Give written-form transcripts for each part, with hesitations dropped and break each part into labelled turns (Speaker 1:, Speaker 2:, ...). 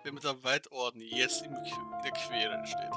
Speaker 1: wenn man da weit Orden jetzt in der Quere steht.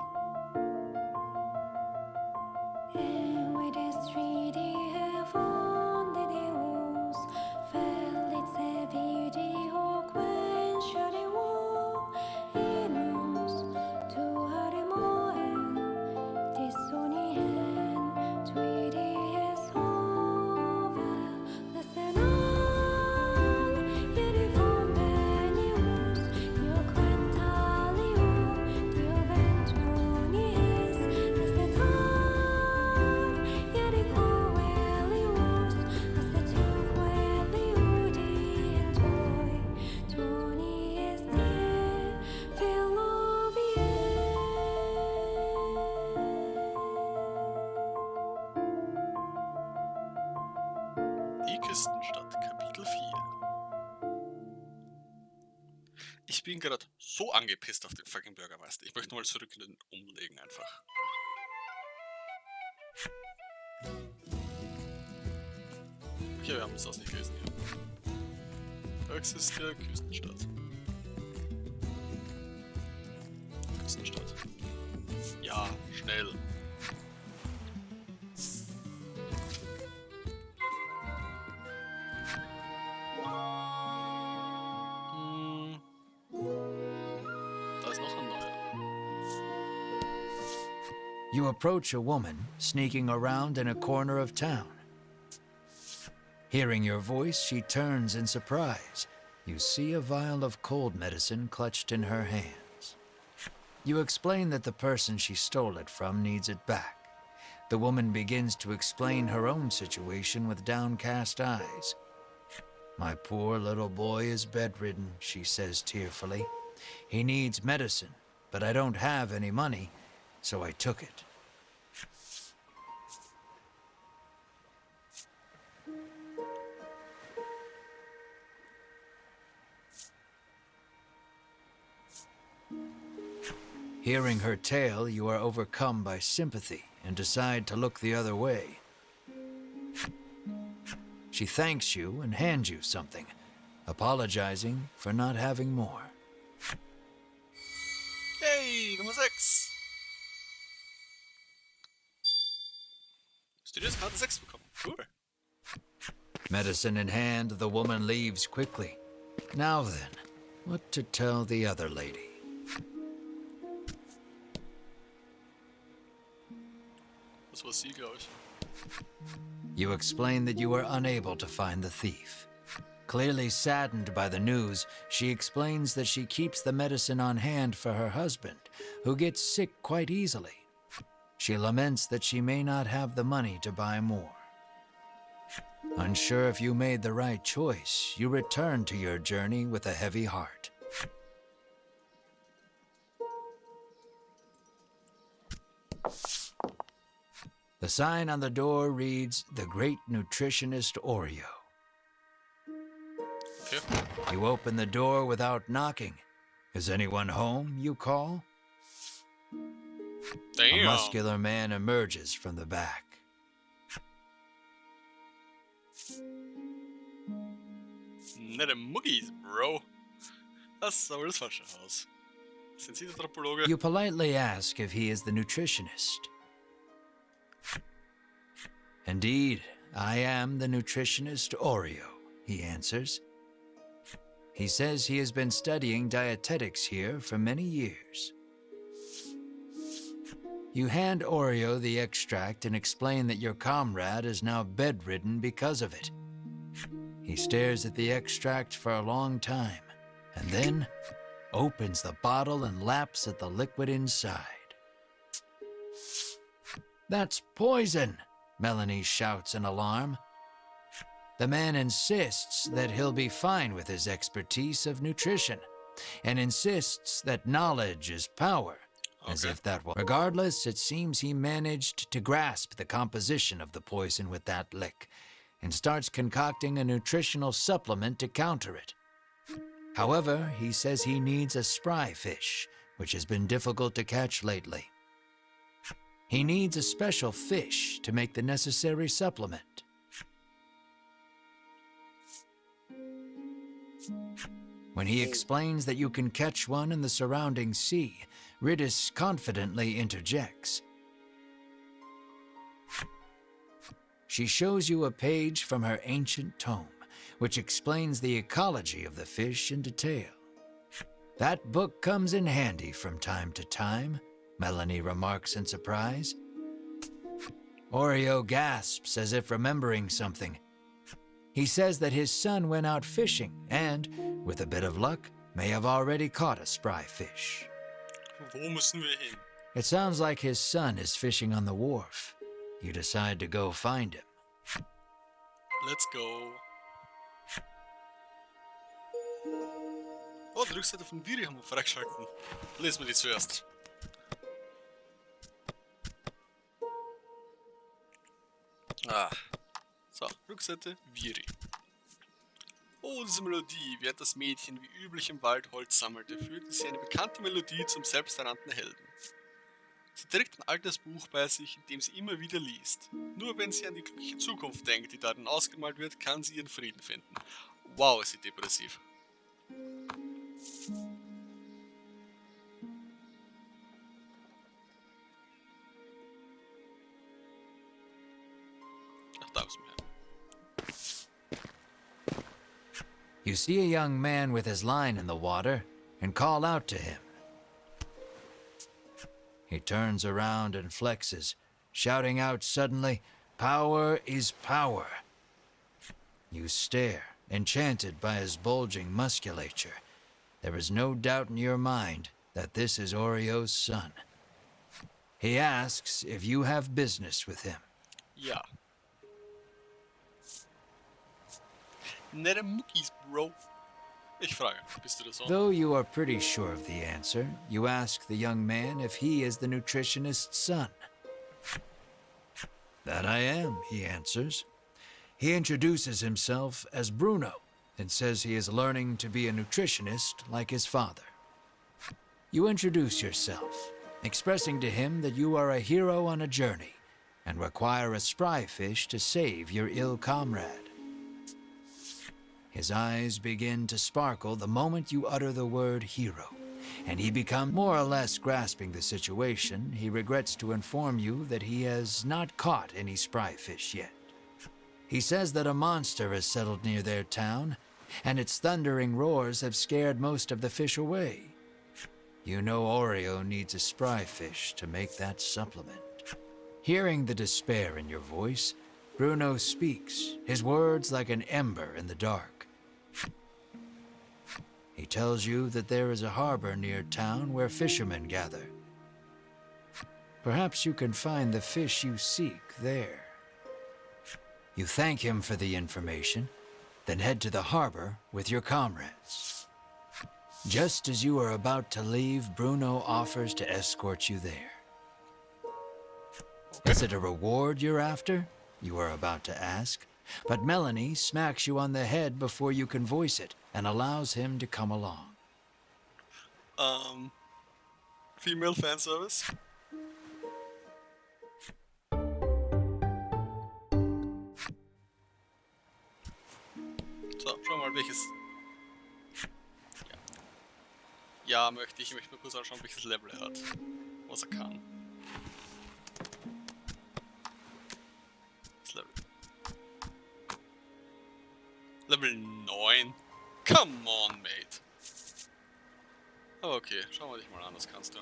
Speaker 1: Die Küstenstadt, Kapitel 4. Ich bin gerade so angepisst auf den fucking Bürgermeister. Ich möchte mal zurück in den umlegen einfach. Okay, wir haben es auch nicht gelesen hier. Koexista, Küstenstadt. Küstenstadt. Ja, schnell. Da ist noch ein neuer.
Speaker 2: You approach a woman sneaking around in a corner of town. Hearing your voice, she turns in surprise. You see a vial of cold medicine clutched in her hands. You explain that the person she stole it from needs it back. The woman begins to explain her own situation with downcast eyes. My poor little boy is bedridden, she says tearfully. He needs medicine, but I don't have any money, so I took it. Hearing her tale, you are overcome by sympathy and decide to look the other way. She thanks you and hands you something, apologizing for not having more.
Speaker 1: Hey, Nummer 6. Hast du jetzt gerade 6 bekommen? Cool.
Speaker 2: Medicine in hand, the woman leaves quickly. Now then, what to tell the other lady?
Speaker 1: Das war sie, glaube ich.
Speaker 2: You explain that you were unable to find the thief. Clearly saddened by the news, she explains that she keeps the medicine on hand for her husband, who gets sick quite easily. She laments that she may not have the money to buy more. Unsure if you made the right choice, you return to your journey with a heavy heart. The sign on the door reads, "The Great Nutritionist Oreo."
Speaker 1: Okay.
Speaker 2: You open the door without knocking. Is anyone home, you call? A
Speaker 1: Damn.
Speaker 2: muscular man emerges from the back.
Speaker 1: Nette Muggis, Bro. Das ist aber das falsche Haus. Sind Sie der Tropologe?
Speaker 2: You politely ask if he is the nutritionist. Indeed, I am the nutritionist Oreo, he answers. He says he has been studying dietetics here for many years. You hand Oreo the extract and explain that your comrade is now bedridden because of it. He stares at the extract for a long time, and then opens the bottle and laps at the liquid inside. "That's poison!" Melanie shouts in alarm. The man insists that he'll be fine with his expertise of nutrition, and insists that knowledge is power, as if that were. Regardless, it seems he managed to grasp the composition of the poison with that lick, and starts concocting a nutritional supplement to counter it. However, he says he needs a spry fish, which has been difficult to catch lately. He needs a special fish to make the necessary supplement. When he explains that you can catch one in the surrounding sea, Ridis confidently interjects. She shows you a page from her ancient tome, which explains the ecology of the fish in detail. That book comes in handy from time to time, Melanie remarks in surprise. Oreo gasps as if remembering something. He says that his son went out fishing and, with a bit of luck, may have already caught a spry fish.
Speaker 1: Wo müssen wir hin?
Speaker 2: It sounds like his son is fishing on the wharf. You decide to go find him.
Speaker 1: Let's go. Oh, die Rückseite von Viri haben wir freigeschalten. Lesen wir die zuerst. So, Rückseite Viri. Oh, diese Melodie, während das Mädchen wie üblich im Wald Holz sammelte, führte sie eine bekannte Melodie zum selbsternannten Helden. Sie trägt ein altes Buch bei sich, in dem sie immer wieder liest. Nur wenn sie an die glückliche Zukunft denkt, die darin ausgemalt wird, kann sie ihren Frieden finden. Wow, ist sie depressiv. Ach, da müssen wir hin.
Speaker 2: You see a young man with his line in the water and call out to him. He turns around and flexes, shouting out suddenly, "Power is power." You stare, enchanted by his bulging musculature. There is no doubt in your mind that this is Oreo's son. He asks if you have business with him.
Speaker 1: Ja. Nette Muckis, Bro. Ich frage, bist du das auch?
Speaker 2: Though you are pretty sure of the answer, you ask the young man if he is the nutritionist's son. That I am, he answers. He introduces himself as Bruno and says he is learning to be a nutritionist like his father. You introduce yourself, expressing to him that you are a hero on a journey and require a spry fish to save your ill comrade. His eyes begin to sparkle the moment you utter the word hero, and he becomes more or less grasping the situation. He regrets to inform you that he has not caught any spry fish yet. He says that a monster has settled near their town, and its thundering roars have scared most of the fish away. You know Oreo needs a spry fish to make that supplement. Hearing the despair in your voice, Bruno speaks, his words like an ember in the dark. He tells you that there is a harbor near town where fishermen gather. Perhaps you can find the fish you seek there. You thank him for the information, then head to the harbor with your comrades. Just as you are about to leave, Bruno offers to escort you there. Is it a reward you're after? You are about to ask. But Melanie smacks you on the head before you can voice it and allows him to come along.
Speaker 1: Female Fanservice? So, schauen wir mal welches. Ja, möchte ich. Ich möchte mal kurz anschauen, welches Level er hat. Was er kann. Das Level. Level 9. Come on, mate. Aber okay, schauen wir dich mal an, was kannst du.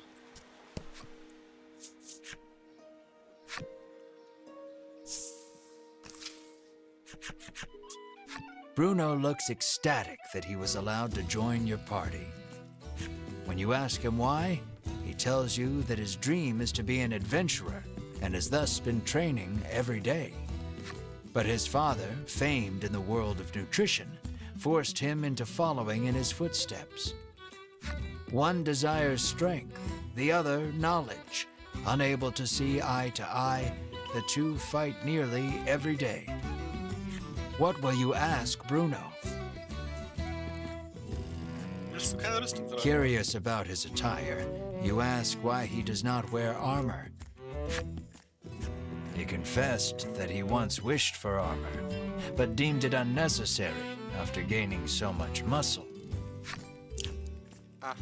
Speaker 2: Bruno looks ecstatic that he was allowed to join your party. When you ask him why, he tells you that his dream is to be an adventurer and has thus been training every day. But his father, famed in the world of nutrition, forced him into following in his footsteps. One desires strength, the other knowledge. Unable to see eye to eye, the two fight nearly every day. What will you ask Bruno?
Speaker 1: Willst du keine Rüstung tragen?
Speaker 2: Curious about his attire, you ask why he does not wear armor. He confessed that he once wished for armor, but deemed it unnecessary after gaining so much muscle.
Speaker 1: Ah.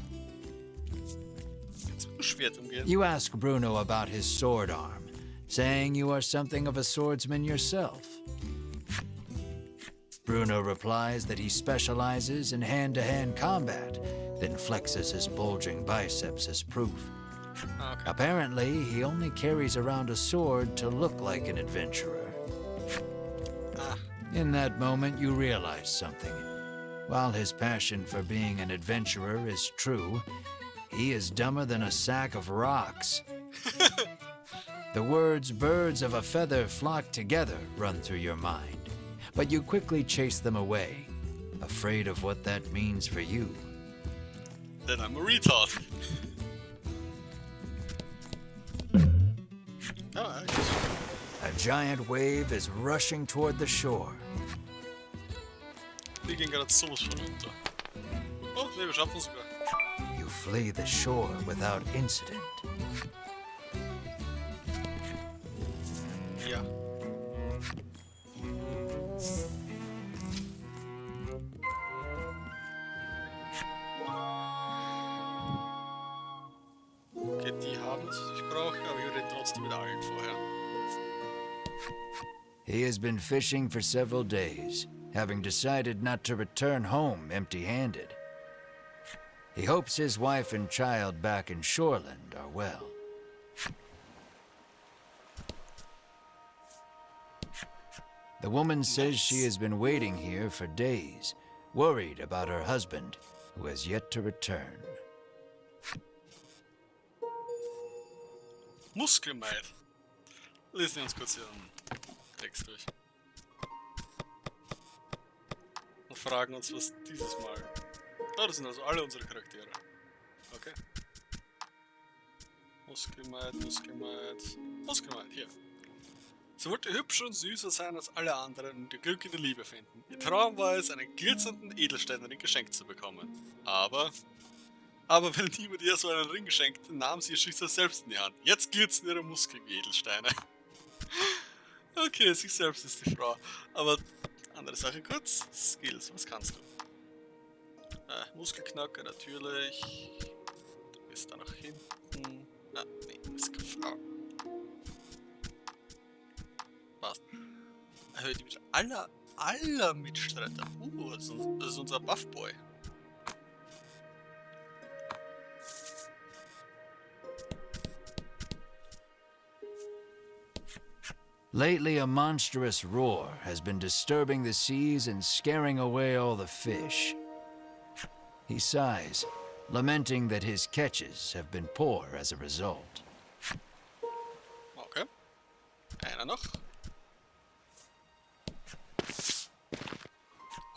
Speaker 1: Jetzt mit dem Schwert umgehen.
Speaker 2: You ask Bruno about his sword arm, saying you are something of a swordsman yourself. Bruno replies that he specializes in hand-to-hand combat, then flexes his bulging biceps as proof.
Speaker 1: Okay.
Speaker 2: Apparently, he only carries around a sword to look like an adventurer.
Speaker 1: Ah.
Speaker 2: In that moment, you realize something. While his passion for being an adventurer is true, he is dumber than a sack of rocks. The words "birds of a feather flock together" run through your mind, but you quickly chase them away, afraid of what that means for you.
Speaker 1: Then I'm a retard. Ah, I guess.
Speaker 2: A giant wave is rushing toward the shore.
Speaker 1: Wir gehen gerade sowas von runter. Oh, ne, wir schaffen es sogar.
Speaker 2: You flee the shore without incident.
Speaker 1: Ja. Okay, die haben es, was ich brauche, aber ich rede trotzdem mit allen vorher.
Speaker 2: He has been fishing for several days, having decided not to return home empty-handed. He hopes his wife and child back in Shoreland are well. The woman says she has been waiting here for days, worried about her husband, who has yet to return.
Speaker 1: Muskelmeid. Lesen wir uns kurz Ihren Text durch. Und fragen uns, was dieses Mal. Ah, das sind also alle unsere Charaktere. Okay. Muskelmeid, Muskelmeid. Muskelmeid, hier. Sie wollte hübscher und süßer sein als alle anderen und ihr Glück in der Liebe finden. Ihr Traum war es, einen glitzernden Edelsteinring geschenkt zu bekommen. Aber weil niemand ihr so einen Ring schenkte, nahm sie ihr Schicksal selbst in die Hand. Jetzt glitzern ihre Muskeln wie Edelsteine. Okay, sich selbst ist die Frau. Aber andere Sache kurz. Skills, was kannst du? Muskelknacker natürlich. Du bist da nach hinten. Ah, nee, du bist Frau. Passt. Erhöht die aller Mitstreiter. Das ist unser Buffboy.
Speaker 2: Lately, a monstrous roar has been disturbing the seas and scaring away all the fish. He sighs, lamenting that his catches have been poor as a result.
Speaker 1: Okay. Einer noch.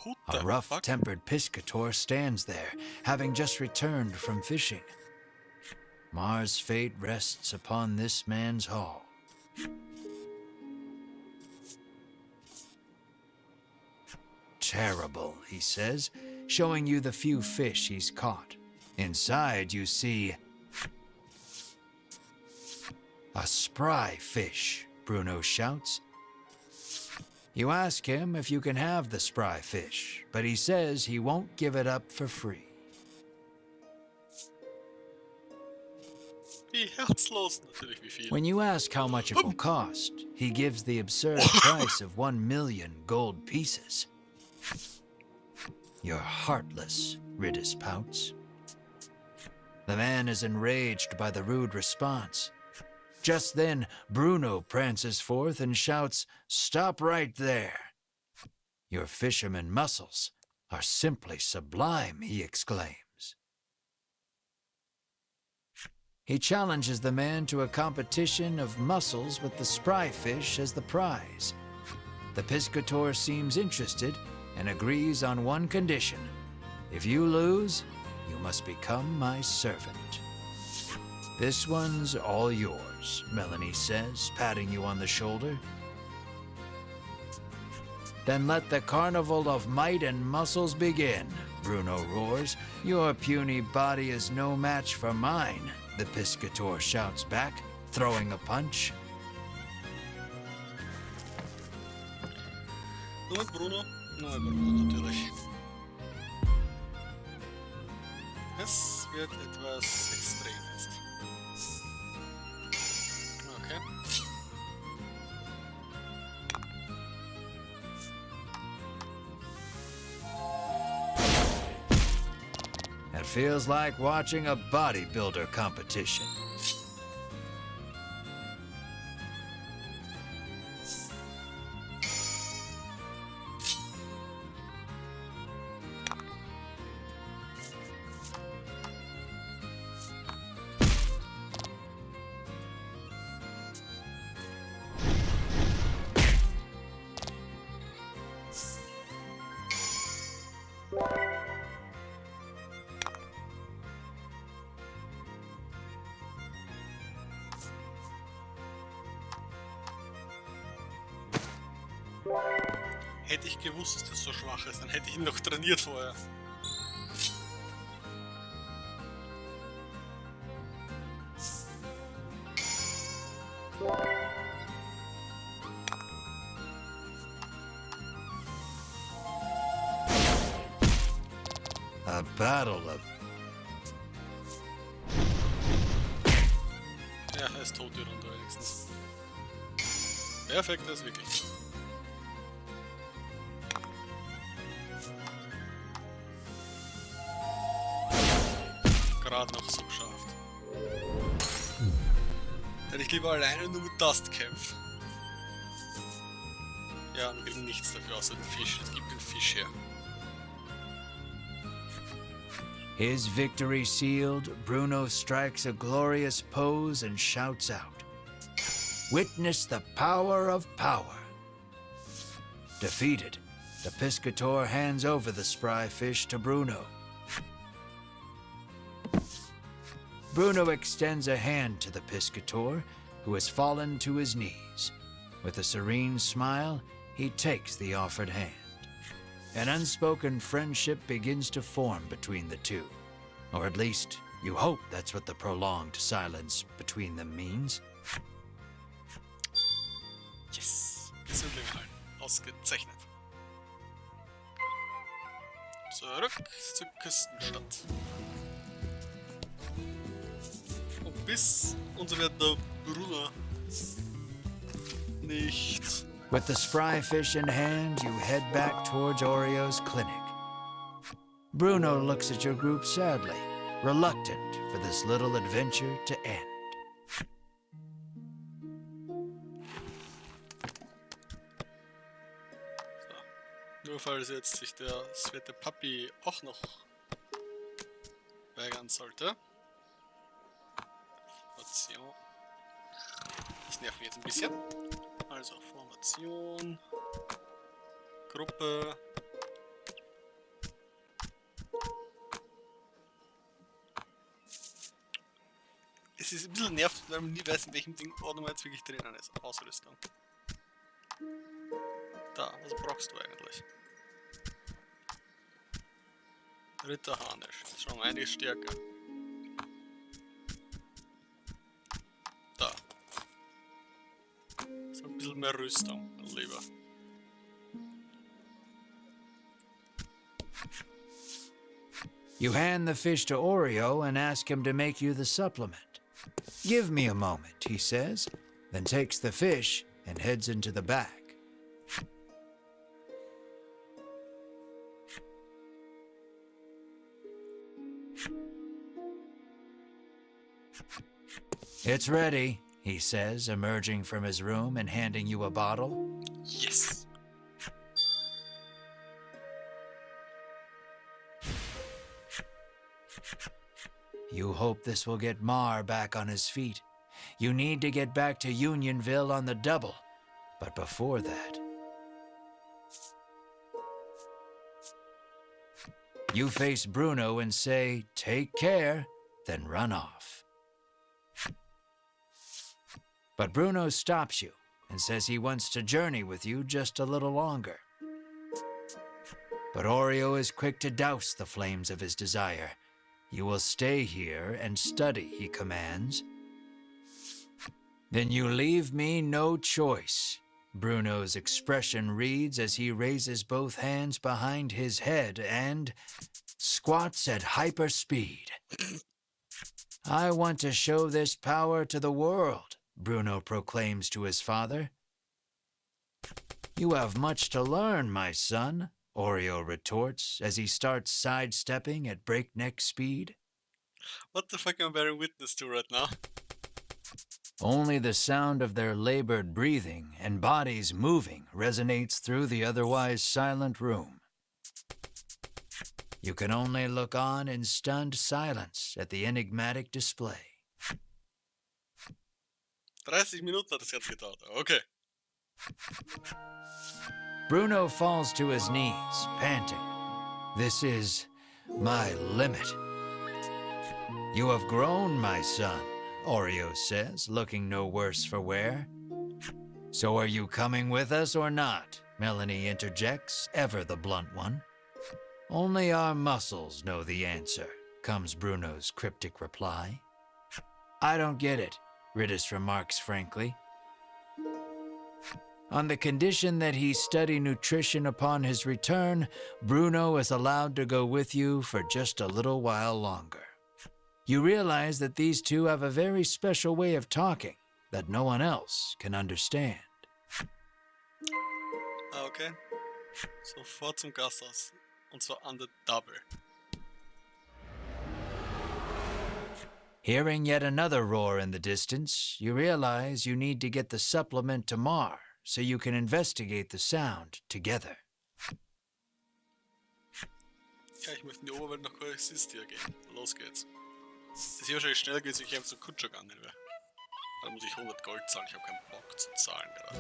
Speaker 1: Who the
Speaker 2: A
Speaker 1: fuck?
Speaker 2: rough-tempered piscator stands there, having just returned from fishing. Mars' fate rests upon this man's haul. Terrible, he says, showing you the few fish he's caught. Inside, you see a spry fish, Bruno shouts. You ask him if you can have the spry fish, but he says he won't give it up for free.
Speaker 1: Wie herzlos natürlich, wie viel.
Speaker 2: When you ask how much it will cost, he gives the absurd price of 1 million gold pieces. You're heartless, Ridis pouts. The man is enraged by the rude response. Just then, Bruno prances forth and shouts, "Stop right there!" Your fisherman muscles are simply sublime, he exclaims. He challenges the man to a competition of muscles with the spry fish as the prize. The piscator seems interested and agrees on one condition. If you lose, you must become my servant. This one's all yours, Melanie says, patting you on the shoulder. Then let the carnival of might and muscles begin, Bruno roars. Your puny body is no match for mine, the piscator shouts back, throwing a punch.
Speaker 1: Nur mit Bruno? Nur mit Bruno natürlich. Es wird etwas extrem jetzt. Okay.
Speaker 2: It feels like watching a bodybuilder competition.
Speaker 1: Hätte ich gewusst, dass das so schwach ist, dann hätte ich ihn noch trainiert vorher.
Speaker 2: A battle of...
Speaker 1: Ja, er ist tot, die Runde wenigstens. Perfekt, das ist wirklich. Gerade noch so geschafft. Hätte ich lieber alleine nur mit Dust kämpfen. Ja, wir kriegen nichts dafür außer den Fisch. Es gibt den Fisch her.
Speaker 2: His victory sealed, Bruno strikes a glorious pose and shouts out, "Witness the power of power." Defeated, the Piscator hands over the spry fish to Bruno. Bruno extends a hand to the Piscator, who has fallen to his knees. With a serene smile, he takes the offered hand. An unspoken friendship begins to form between the two. Or at least, you hope that's what the prolonged silence between them means.
Speaker 1: Yes! Gesundlich gehalten. Ausgezeichnet. Zurück zur Küstenstadt. Und bis unser werter Bruno nicht...
Speaker 2: With the spry fish in hand, you head back towards Oreo's clinic. Bruno looks at your group sadly, reluctant for this little adventure to end.
Speaker 1: So. Nur falls jetzt sich der Svete Papi auch noch weigern sollte. Formation. Das nervt mich jetzt ein bisschen. Also Formation, Gruppe. Es ist ein bisschen nervt, weil man nie weiß, in welchem Ding Ordnung man jetzt wirklich drinnen ist. Ausrüstung. Da, was brauchst du eigentlich? Ritterharnisch, ist schon einiges stärker. Da. So ein bisschen mehr Rüstung, lieber.
Speaker 2: You hand the fish to Oreo and ask him to make you the supplement. "Give me a moment," he says, then takes the fish and heads into the back. "It's ready," he says, emerging from his room and handing you a bottle.
Speaker 1: Yes!
Speaker 2: You hope this will get Mar back on his feet. You need to get back to Unionville on the double. But before that... you face Bruno and say, "Take care," then run off. But Bruno stops you and says he wants to journey with you just a little longer. But Oreo is quick to douse the flames of his desire. "You will stay here and study," he commands. "Then you leave me no choice," Bruno's expression reads as he raises both hands behind his head and... squats at hyper speed. I want to show this power to the world, Bruno proclaims to his father. You have much to learn, my son, Oreo retorts as he starts sidestepping at breakneck speed.
Speaker 1: What the fuck am I bearing witness to right now?
Speaker 2: Only the sound of their labored breathing and bodies moving resonates through the otherwise silent room. You can only look on in stunned silence at the enigmatic display.
Speaker 1: 30 Minuten hat das Ganze gedauert. Okay.
Speaker 2: Bruno falls to his knees, panting. This is my limit. You have grown, my son, Oreo says, looking no worse for wear. So are you coming with us or not? Melanie interjects, ever the blunt one. Only our muscles know the answer, comes Bruno's cryptic reply. I don't get it, Ridis remarks frankly. On the condition that he study nutrition upon his return, Bruno is allowed to go with you for just a little while longer. You realize that these two have a very special way of talking that no one else can understand.
Speaker 1: Okay. Sofort zum Gasthaus. Und zwar an der Double.
Speaker 2: Hearing yet another roar in the distance, you realize you need to get the supplement to Mar so you can investigate the sound together.
Speaker 1: Ja, ich möchte in die Oberwelt nach Koexista gehen. Los geht's. Es ist wahrscheinlich schneller gewesen, wenn ich einfach zum Kutscher gegangen wäre. Da muss ich 100 Gold zahlen, ich habe keinen Bock zu zahlen gerade.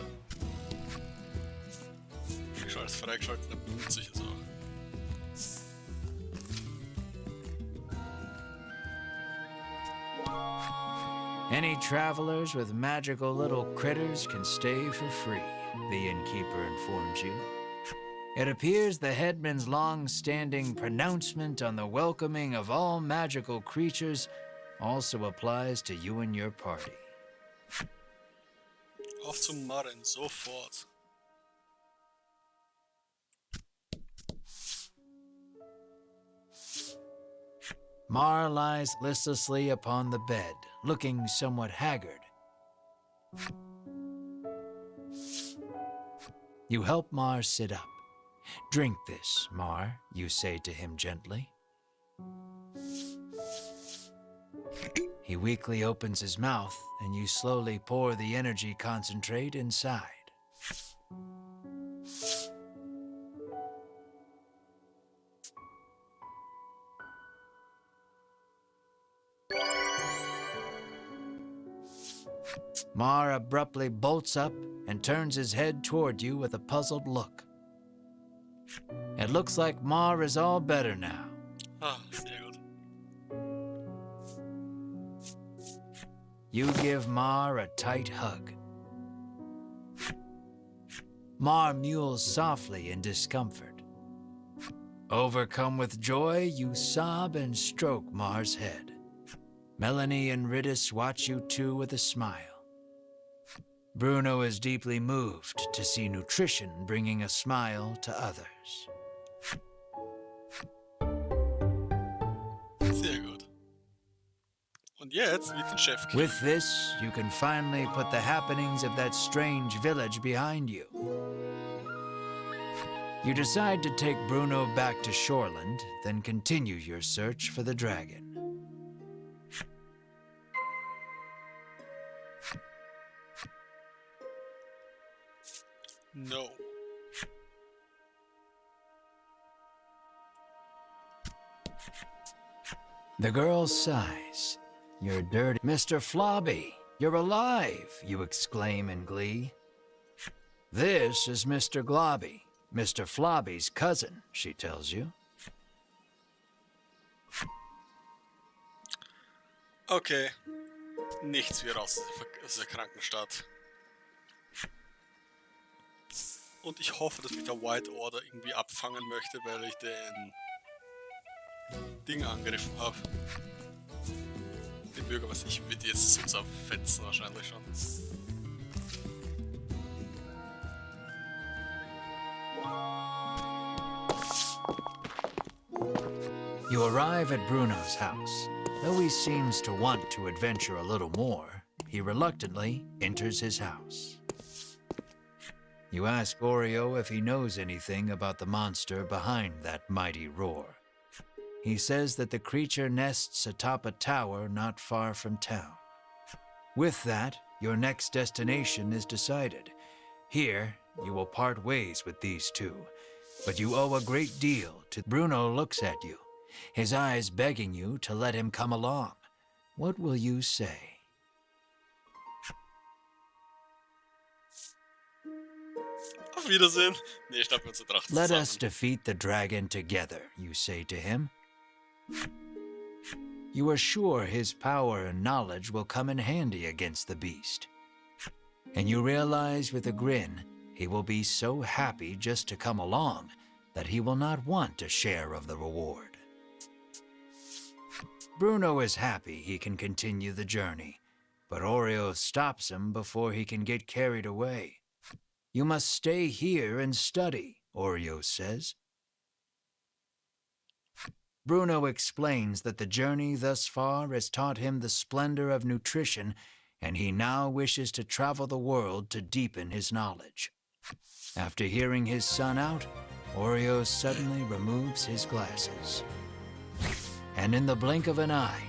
Speaker 1: Ich schon als freigeschaltet, dann benutze ich es auch.
Speaker 2: Any travelers with magical little critters can stay for free, the innkeeper informs you. It appears the headman's long-standing pronouncement on the welcoming of all magical creatures also applies to you and your party.
Speaker 1: Auf zum Marren, sofort.
Speaker 2: Mar lies listlessly upon the bed, looking somewhat haggard. You help Mar sit up. Drink this, Mar, you say to him gently. He weakly opens his mouth, and you slowly pour the energy concentrate inside. Mar abruptly bolts up and turns his head toward you with a puzzled look. It looks like Mar is all better now.
Speaker 1: Ah, sehr gut.
Speaker 2: You give Mar a tight hug. Mar mews softly in discomfort. Overcome with joy, you sob and stroke Mar's head. Melanie and Ridis watch you too with a smile. Bruno is deeply moved to see nutrition bringing a smile to others.
Speaker 1: Sehr gut. Und jetzt mit dem Chef.
Speaker 2: With this, you can finally put the happenings of that strange village behind you. You decide to take Bruno back to Shoreland, then continue your search for the dragon.
Speaker 1: No.
Speaker 2: The girl sighs. You're dirty. Mr. Flobby, you're alive, you exclaim in glee. This is Mr. Globby, Mr. Flobby's cousin, she tells you.
Speaker 1: Okay. Nichts wie raus aus der Krankenstadt. Und ich hoffe, dass mich der White Order irgendwie abfangen möchte, weil ich den Ding angegriffen habe. Den Bürger, was ich wird jetzt so zerfetzen wahrscheinlich schon.
Speaker 2: You arrive at Bruno's house. Though he seems to want to adventure a little more, he reluctantly enters his house. You ask Oreo if he knows anything about the monster behind that mighty roar. He says that the creature nests atop a tower not far from town. With that, your next destination is decided. Here, you will part ways with these two, but you owe a great deal to... Bruno looks at you, his eyes begging you to let him come along. What will you say?
Speaker 1: Auf Wiedersehen. Nee, ich glaube, wir sind drauf
Speaker 2: Let us
Speaker 1: zusammen.
Speaker 2: defeat the dragon together, you say to him. You are sure his power and knowledge will come in handy against the beast. And you realize with a grin, he will be so happy just to come along that he will not want a share of the reward. Bruno is happy he can continue the journey, but Oreo stops him before he can get carried away. You must stay here and study, Oreo says. Bruno explains that the journey thus far has taught him the splendor of nutrition, and he now wishes to travel the world to deepen his knowledge. After hearing his son out, Oreo suddenly removes his glasses. And in the blink of an eye,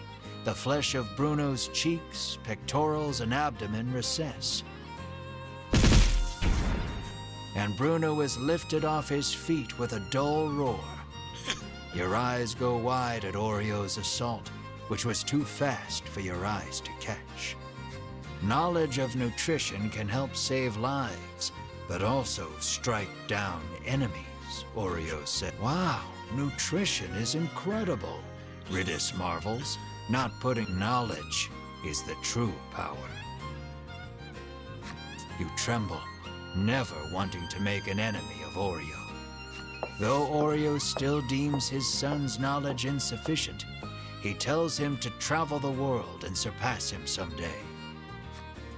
Speaker 2: the flesh of Bruno's cheeks, pectorals, and abdomen recess. And Bruno is lifted off his feet with a dull roar. Your eyes go wide at Oreo's assault, which was too fast for your eyes to catch. Knowledge of nutrition can help save lives, but also strike down enemies, Oreo said. Wow, nutrition is incredible, Ridis marvels. Not putting knowledge is the true power. You tremble, never wanting to make an enemy of Oreo. Though Oreo still deems his son's knowledge insufficient, he tells him to travel the world and surpass him someday.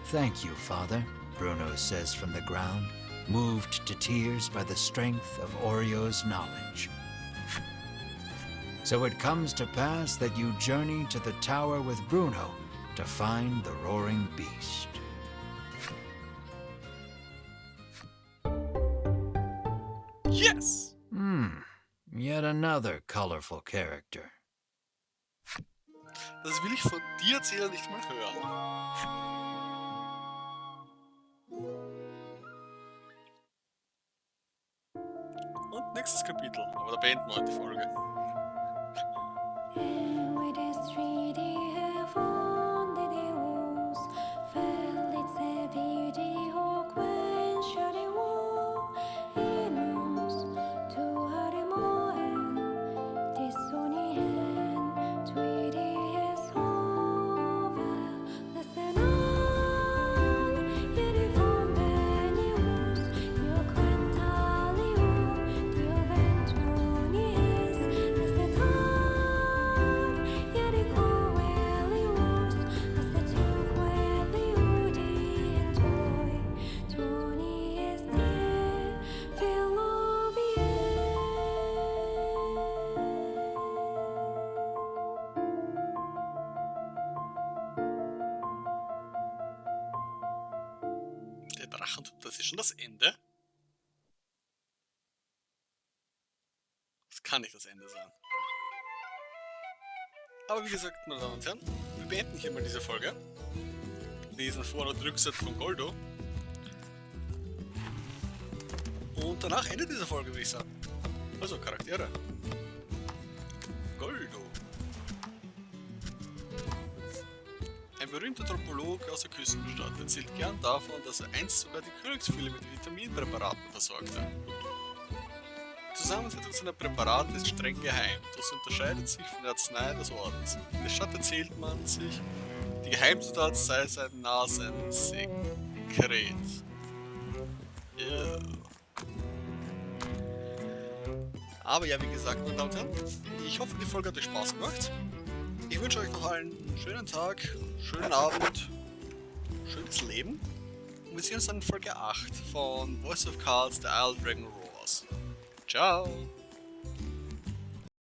Speaker 2: Thank you, Father, Bruno says from the ground, moved to tears by the strength of Oreo's knowledge. So it comes to pass that you journey to the tower with Bruno to find the roaring beast.
Speaker 1: Yes!
Speaker 2: Yet another colorful character.
Speaker 1: Das will ich von dir erzählen, nicht mal hören. Und nächstes Kapitel, aber da beenden wir heute die Folge. Drachen, das ist schon das Ende? Das kann nicht das Ende sein. Aber wie gesagt, meine Damen und Herren, wir beenden hier mal diese Folge. Lesen Vor- und Rückseite von Goldo. Und danach endet diese Folge, würde ich sagen. Also, Charaktere. Goldo. Ein berühmter Tropologe aus der Küstenstadt erzählt gern davon, dass er einst sogar die Königsfille mit Vitaminpräparaten versorgte. Die Zusammensetzung seiner Präparate ist streng geheim, das unterscheidet sich von der Arznei des Ordens. In der Stadt erzählt man sich, die Geheimzutat sei sein Nasensekret. Aber ja, wie gesagt, meine Damen und Herren, ich hoffe, die Folge hat euch Spaß gemacht. Ich wünsche euch noch einen schönen Tag, schönen Abend, schönes Leben. Und wir sehen uns dann in Folge 8 von Voice of Cards, The Isle Dragon Roars. Ciao!